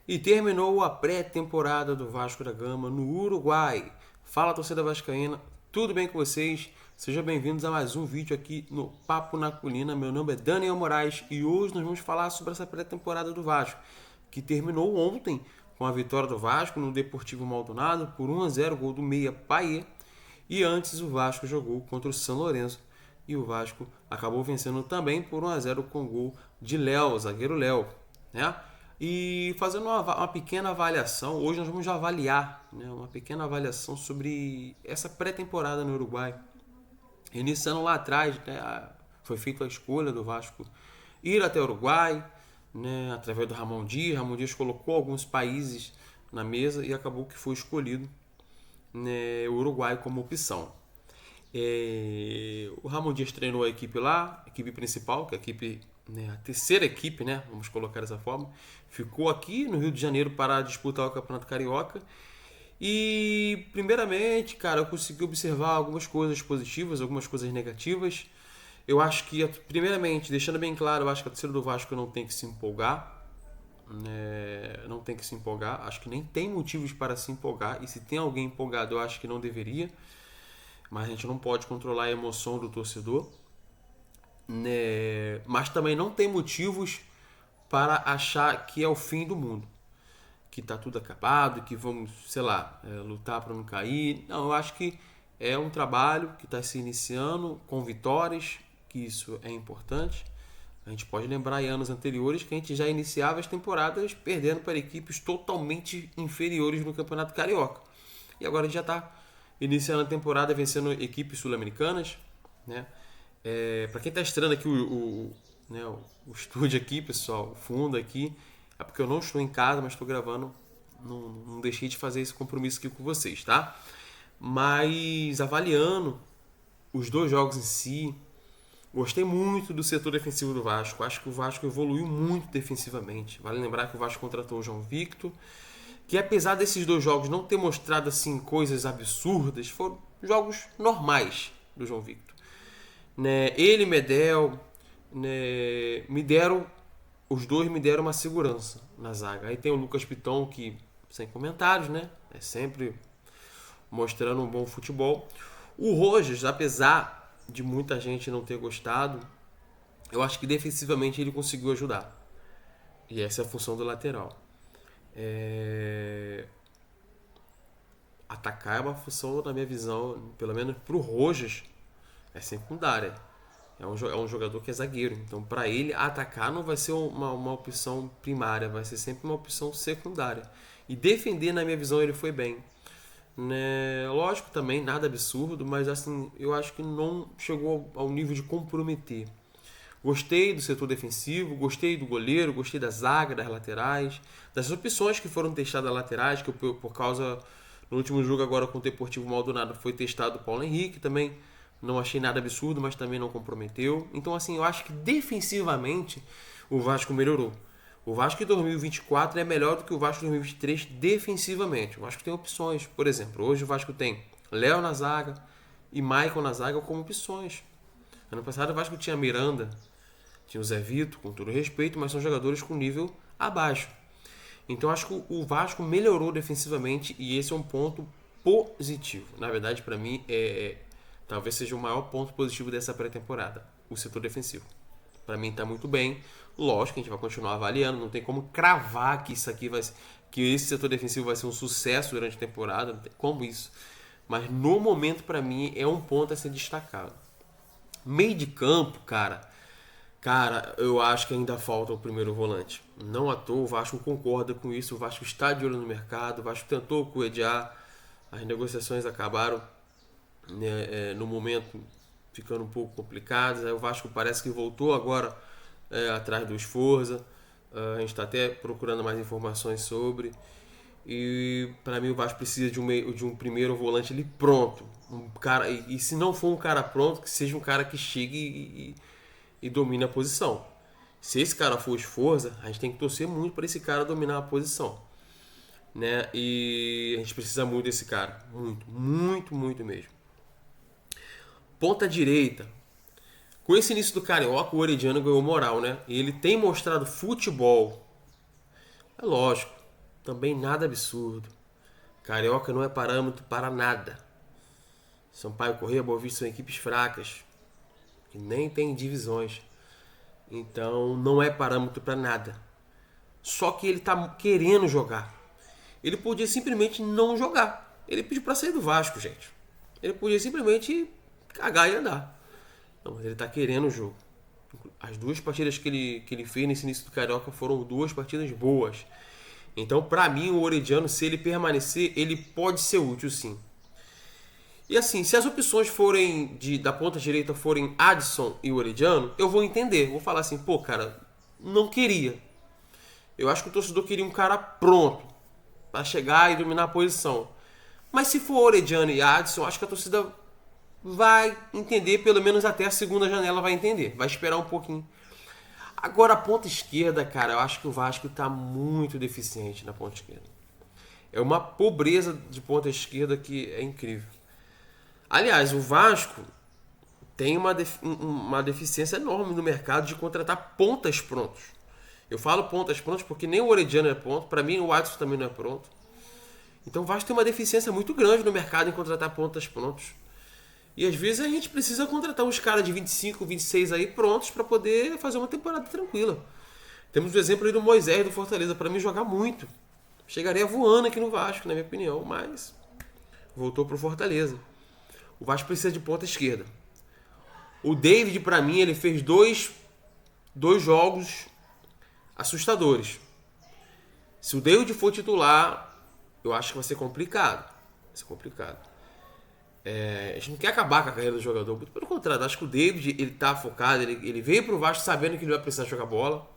E terminou a pré-temporada do Vasco da Gama no Uruguai. Fala, torcida vascaína, tudo bem com vocês? Sejam bem-vindos a mais um vídeo aqui no Papo na Colina. Meu nome é Daniel Moraes e hoje nós vamos falar sobre essa pré-temporada do Vasco, que terminou ontem com a vitória do Vasco no Deportivo Maldonado por 1-0, gol do meia Payet. E antes o Vasco jogou contra o São Lourenço e o Vasco acabou vencendo também por 1-0 com gol de Léo, zagueiro Léo, né? E fazendo uma pequena avaliação, hoje nós vamos avaliar, né, uma pequena avaliação sobre essa pré-temporada no Uruguai. Iniciando lá atrás, né, foi feita a escolha do Vasco ir até o Uruguai, né, através do Ramon Dias. Ramon Dias colocou alguns países na mesa e acabou que foi escolhido, né, o Uruguai como opção. O Ramon Dias treinou a equipe lá, a equipe principal, que é a equipe, né, a terceira equipe, né, vamos colocar dessa forma, ficou aqui no Rio de Janeiro para disputar o Campeonato Carioca. E primeiramente, cara, eu consegui observar algumas coisas positivas, algumas coisas negativas. Eu acho que, primeiramente, deixando bem claro, eu acho que a torcida do Vasco não tem que se empolgar, né? Não tem que se empolgar. Acho que nem tem motivos para se empolgar. E se tem alguém empolgado, eu acho que não deveria. Mas a gente não pode controlar a emoção do torcedor, né? Mas também não tem motivos para achar que é o fim do mundo, que tá tudo acabado, que vamos, sei lá, lutar para não cair. Não, eu acho que é um trabalho que está se iniciando com vitórias, que isso é importante. A gente pode lembrar em anos anteriores que a gente já iniciava as temporadas perdendo para equipes totalmente inferiores no Campeonato Carioca. E agora a gente já está iniciando a temporada vencendo equipes sul-americanas, né? Para quem está estranho aqui né, o estúdio aqui, pessoal, o fundo aqui, é porque eu não estou em casa, mas estou gravando. Não deixei de fazer esse compromisso aqui com vocês, tá? Mas avaliando os dois jogos em si, gostei muito do setor defensivo do Vasco. Acho que o Vasco evoluiu muito defensivamente. Vale lembrar que o Vasco contratou o João Victor, que apesar desses dois jogos não ter mostrado assim coisas absurdas, foram jogos normais do João Victor, né? Ele e Medel, né, os dois me deram uma segurança na zaga. Aí tem o Lucas Piton, que sem comentários, né? É sempre mostrando um bom futebol. O Rojas, apesar de muita gente não ter gostado, eu acho que defensivamente ele conseguiu ajudar. E essa é a função do lateral. Atacar é uma função, na minha visão, pelo menos para o Rojas, é secundária. É um jogador que é zagueiro. Então, para ele, atacar não vai ser uma opção primária, vai ser sempre uma opção secundária. E defender, na minha visão, ele foi bem, né? Lógico, também, nada absurdo, mas assim, eu acho que não chegou ao nível de comprometer. Gostei do setor defensivo, gostei do goleiro, gostei da zaga, das laterais, das opções que foram testadas laterais, que por causa, no último jogo agora com o Deportivo Maldonado, foi testado o Paulo Henrique também. Não achei nada absurdo, mas também não comprometeu. Então, assim, eu acho que defensivamente o Vasco melhorou. O Vasco de 2024 é melhor do que o Vasco de 2023 defensivamente. O Vasco tem opções. Por exemplo, hoje o Vasco tem Léo na zaga e Maicon na zaga como opções. Ano passado o Vasco tinha Miranda, tinha o Zé Vito, com todo respeito, mas são jogadores com nível abaixo. Então, acho que o Vasco melhorou defensivamente e esse é um ponto positivo. Na verdade, para mim, talvez seja o maior ponto positivo dessa pré-temporada, o setor defensivo. Para mim está muito bem. Lógico que a gente vai continuar avaliando, não tem como cravar que que esse setor defensivo vai ser um sucesso durante a temporada, não tem como isso. Mas no momento, para mim, é um ponto a ser destacado. Meio de campo, cara, eu acho que ainda falta o primeiro volante. Não à toa, o Vasco concorda com isso, o Vasco está de olho no mercado, o Vasco tentou com o Ediá, as negociações acabaram, né, no momento ficando um pouco complicadas. Aí o Vasco parece que voltou agora atrás do Sforza. A gente está até procurando mais informações sobre. E para mim o Vasco precisa de um primeiro volante ali pronto. Um cara, e se não for um cara pronto, que seja um cara que chegue e domine a posição. Se esse cara for o Sforza, a gente tem que torcer muito para esse cara dominar a posição, né? E a gente precisa muito desse cara. Muito, muito, muito mesmo. Ponta direita. Com esse início do Carioca, o Orediano ganhou moral, né? E ele tem mostrado futebol. É lógico. também nada absurdo. Carioca não é parâmetro para nada. Sampaio Corrêa, Boa Vista são equipes fracas, que nem tem divisões. Então não é parâmetro para nada. Só que ele tá querendo jogar. Ele podia simplesmente não jogar. Ele pediu para sair do Vasco, gente. Ele podia simplesmente cagar e andar. Não, mas ele tá querendo o jogo. As duas partidas que ele fez nesse início do Carioca foram duas partidas boas. Então, para mim, o Orediano, se ele permanecer, ele pode ser útil, sim. E assim, se as opções forem da ponta direita forem Adson e Orediano, eu vou entender. Vou falar assim, pô, cara, não queria. Eu acho que o torcedor queria um cara pronto para chegar e dominar a posição. Mas se for Orediano e Adson, acho que a torcida vai entender, pelo menos até a segunda janela vai entender. Vai esperar um pouquinho. Agora, a ponta esquerda, cara, eu acho que o Vasco está muito deficiente na ponta esquerda. É uma pobreza de ponta esquerda que é incrível. Aliás, o Vasco tem uma deficiência enorme no mercado de contratar pontas prontos. Eu falo pontas prontas porque nem o Orediano é pronto. Para mim, o Adson também não é pronto. Então o Vasco tem uma deficiência muito grande no mercado em contratar pontas prontos. E às vezes a gente precisa contratar uns caras de 25, 26 aí prontos para poder fazer uma temporada tranquila. Temos o exemplo aí do Moisés do Fortaleza. Para mim, jogar muito. Chegaria voando aqui no Vasco, na minha opinião. Mas voltou pro Fortaleza. O Vasco precisa de ponta esquerda. O David, para mim, ele fez dois jogos assustadores. Se o David for titular, eu acho que vai ser complicado. Vai ser complicado. A gente não quer acabar com a carreira do jogador. Muito pelo contrário, acho que o David, ele tá focado. Ele veio pro Vasco sabendo que ele vai precisar jogar bola.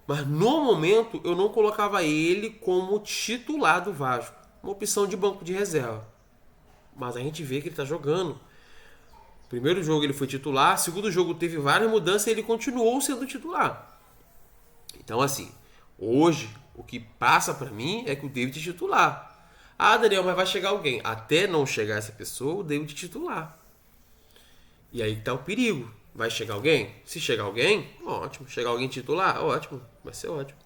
Mas no momento, eu não colocava ele como titular do Vasco. Uma opção de banco de reserva. Mas a gente vê que ele está jogando. Primeiro jogo ele foi titular, segundo jogo teve várias mudanças e ele continuou sendo titular. Então assim, hoje o que passa para mim é que o David é titular. Ah, Daniel, mas vai chegar alguém. Até não chegar essa pessoa, o David é titular. E aí tá o perigo. Vai chegar alguém? Se chegar alguém, ótimo. Chegar alguém titular, ótimo. Vai ser ótimo.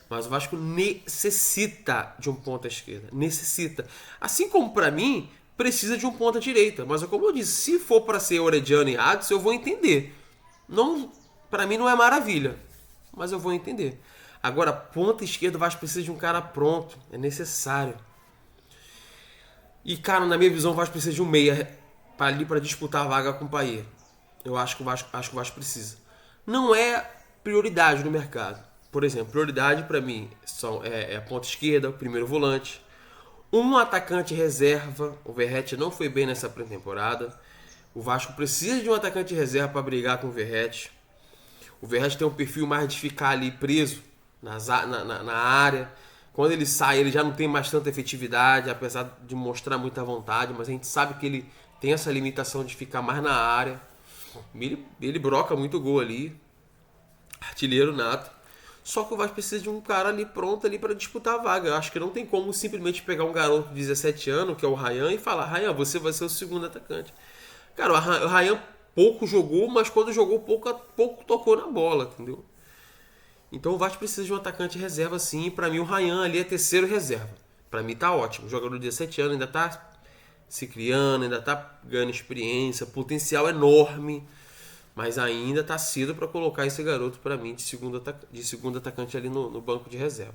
Mas o Vasco necessita de um ponta esquerda. Necessita. Assim como para mim, precisa de um ponta direita. Mas como eu disse, se for para ser Orediano e Adson, eu vou entender. Não, para mim não é maravilha, mas eu vou entender. Agora, ponta esquerda, o Vasco precisa de um cara pronto. É necessário. E, cara, na minha visão, o Vasco precisa de um meia para disputar a vaga com o Payet. Eu acho que o Vasco precisa. Não é prioridade no mercado. Por exemplo, prioridade para mim é a ponta esquerda, o primeiro volante. Um atacante reserva. O Verratti não foi bem nessa pré-temporada. O Vasco precisa de um atacante reserva para brigar com o Verratti. O Verratti tem um perfil mais de ficar ali preso na área. Quando ele sai, ele já não tem mais tanta efetividade, apesar de mostrar muita vontade. Mas a gente sabe que ele tem essa limitação de ficar mais na área. Ele broca muito gol ali. Artilheiro nato. Só que o Vasco precisa de um cara ali pronto ali para disputar a vaga. Eu acho que não tem como simplesmente pegar um garoto de 17 anos, que é o Ryan, e falar: Ryan, você vai ser o segundo atacante. Cara, o Ryan pouco jogou, mas quando jogou pouco tocou na bola, entendeu? Então o Vasco precisa de um atacante reserva sim. E pra mim o Ryan ali é terceiro reserva. Pra mim tá ótimo. O jogador de 17 anos ainda tá se criando, ainda tá ganhando experiência, potencial enorme. Mas ainda tá cedo para colocar esse garoto para mim de segundo atacante ali no banco de reserva.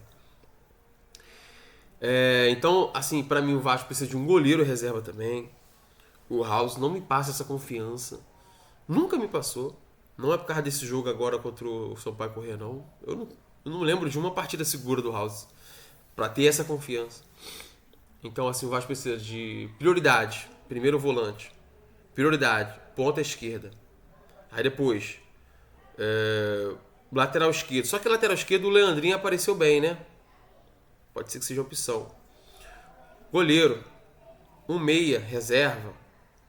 Então, assim, para mim o Vasco precisa de um goleiro reserva também. O House não me passa essa confiança. Nunca me passou. Não é por causa desse jogo agora contra o Sampaio Corrêa, não. Eu não lembro de uma partida segura do House para ter essa confiança. Então, assim, o Vasco precisa de prioridade. Primeiro volante. Prioridade. Ponta esquerda. Aí depois, lateral esquerdo. Só que lateral esquerdo o Leandrinho apareceu bem, né? Pode ser que seja opção. Goleiro, um meia reserva,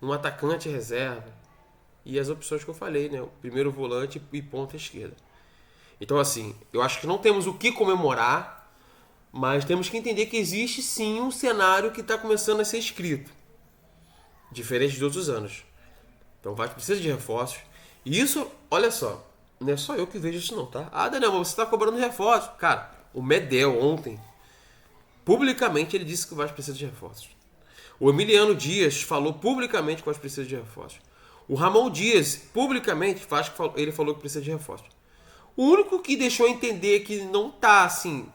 um atacante reserva. E as opções que eu falei, né? O primeiro volante e ponta esquerda. Então assim, eu acho que não temos o que comemorar, mas temos que entender que existe sim um cenário que está começando a ser escrito. Diferente de outros anos. Então o Vasco precisa de reforços. E isso, olha só, não é só eu que vejo isso não, tá? Ah, Daniel, mas você tá cobrando reforço. Cara, o Medel ontem Publicamente ele disse que o Vasco precisa de reforços. O Emiliano Dias falou publicamente que o Vasco precisa de reforços. O Ramon Dias, publicamente, ele falou que precisa de reforços. O único que deixou entender que não tá assim,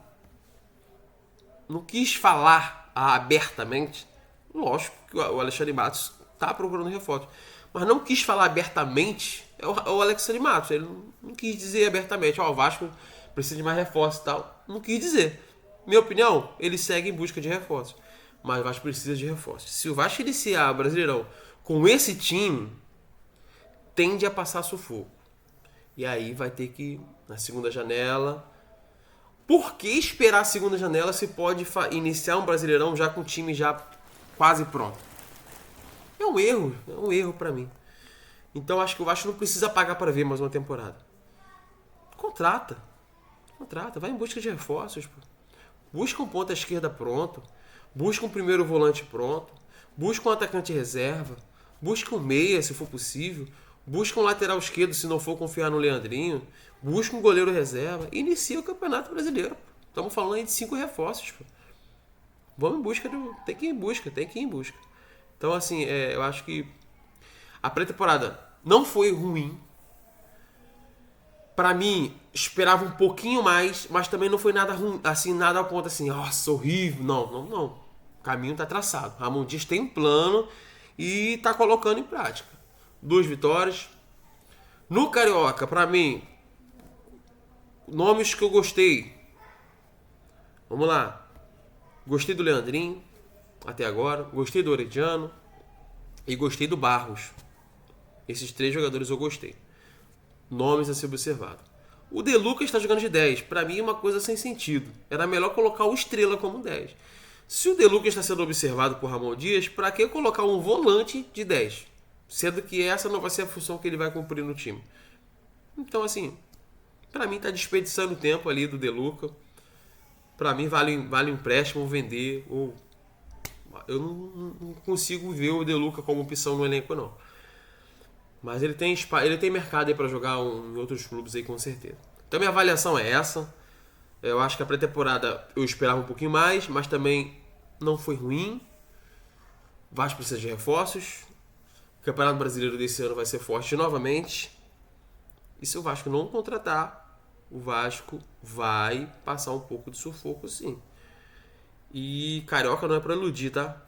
não quis falar abertamente, lógico que o Alexandre Matos tá procurando reforços, mas não quis falar abertamente é o Alexandre Matos. Ele não quis dizer abertamente, o Vasco precisa de mais reforços e tal. Não quis dizer. Minha opinião, ele segue em busca de reforços. Mas o Vasco precisa de reforços. Se o Vasco iniciar o Brasileirão com esse time, tende a passar sufoco. E aí vai ter que, na segunda janela... Por que esperar a segunda janela se pode iniciar um Brasileirão já com o time já quase pronto? É um erro pra mim. Então acho que o Vasco não precisa pagar para ver mais uma temporada. Contrata, vai em busca de reforços. Pô. Busca um ponta esquerda pronto, busca um primeiro volante pronto, busca um atacante reserva, busca um meia se for possível, busca um lateral esquerdo se não for confiar no Leandrinho, busca um goleiro reserva, inicia o Campeonato Brasileiro. Estamos falando aí de 5 reforços. Pô. Vamos em busca tem que ir em busca. Então assim, eu acho que a pré-temporada não foi ruim. Pra mim, esperava um pouquinho mais, mas também não foi nada ruim, assim, nada ao ponto assim, nossa, horrível. Não. O caminho tá traçado. Ramon Dias tem um plano e tá colocando em prática. 2 vitórias. No Carioca, pra mim, nomes que eu gostei. Vamos lá. Gostei do Leandrinho, até agora. Gostei do Orediano e gostei do Barros. Esses 3 jogadores eu gostei. Nomes a ser observado. O De Lucas está jogando de 10. Para mim é uma coisa sem sentido. Era melhor colocar o Estrela como 10. Se o De Lucas está sendo observado por Ramon Dias, para que colocar um volante de 10? Sendo que essa não vai ser a função que ele vai cumprir no time. Então, assim, para mim está desperdiçando o tempo ali do De Lucas. Para mim vale um empréstimo, vender. Ou... Eu não consigo ver o De Lucas como opção no elenco, não. Mas ele tem mercado aí para jogar em outros clubes aí, com certeza. Então minha avaliação é essa. Eu acho que a pré-temporada eu esperava um pouquinho mais, mas também não foi ruim. O Vasco precisa de reforços. O Campeonato Brasileiro desse ano vai ser forte novamente. E se o Vasco não contratar, o Vasco vai passar um pouco de sufoco, sim. E Carioca não é para iludir, tá?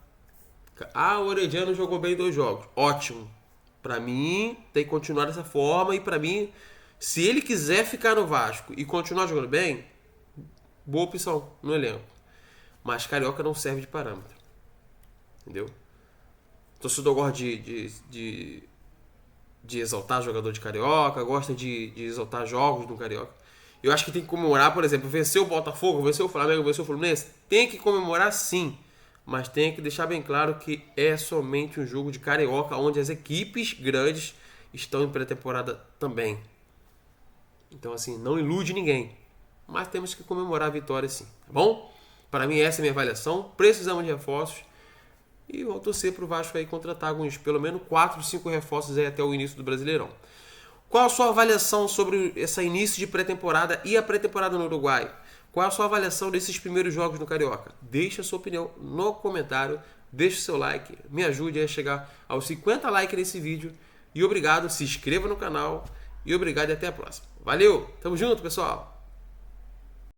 O Orediano jogou bem 2 jogos. Ótimo. Pra mim, tem que continuar dessa forma. E pra mim, se ele quiser ficar no Vasco e continuar jogando bem, boa opção no elenco. Mas Carioca não serve de parâmetro. Entendeu? O torcedor gosta de exaltar jogador de Carioca, gosta de exaltar jogos do Carioca. Eu acho que tem que comemorar, por exemplo, vencer o Botafogo, vencer o Flamengo, vencer o Fluminense. Tem que comemorar, sim. Mas tem que deixar bem claro que é somente um jogo de Carioca, onde as equipes grandes estão em pré-temporada também. Então, assim, não ilude ninguém. Mas temos que comemorar a vitória, sim. Tá bom? Para mim, essa é a minha avaliação. Precisamos de reforços. E vou torcer para o Vasco aí contratar alguns, pelo menos 4, 5 reforços aí até o início do Brasileirão. Qual a sua avaliação sobre esse início de pré-temporada e a pré-temporada no Uruguai? Qual a sua avaliação desses primeiros jogos no Carioca? Deixe a sua opinião no comentário, deixe o seu like, me ajude a chegar aos 50 likes nesse vídeo. E obrigado, se inscreva no canal e obrigado e até a próxima. Valeu, tamo junto, pessoal!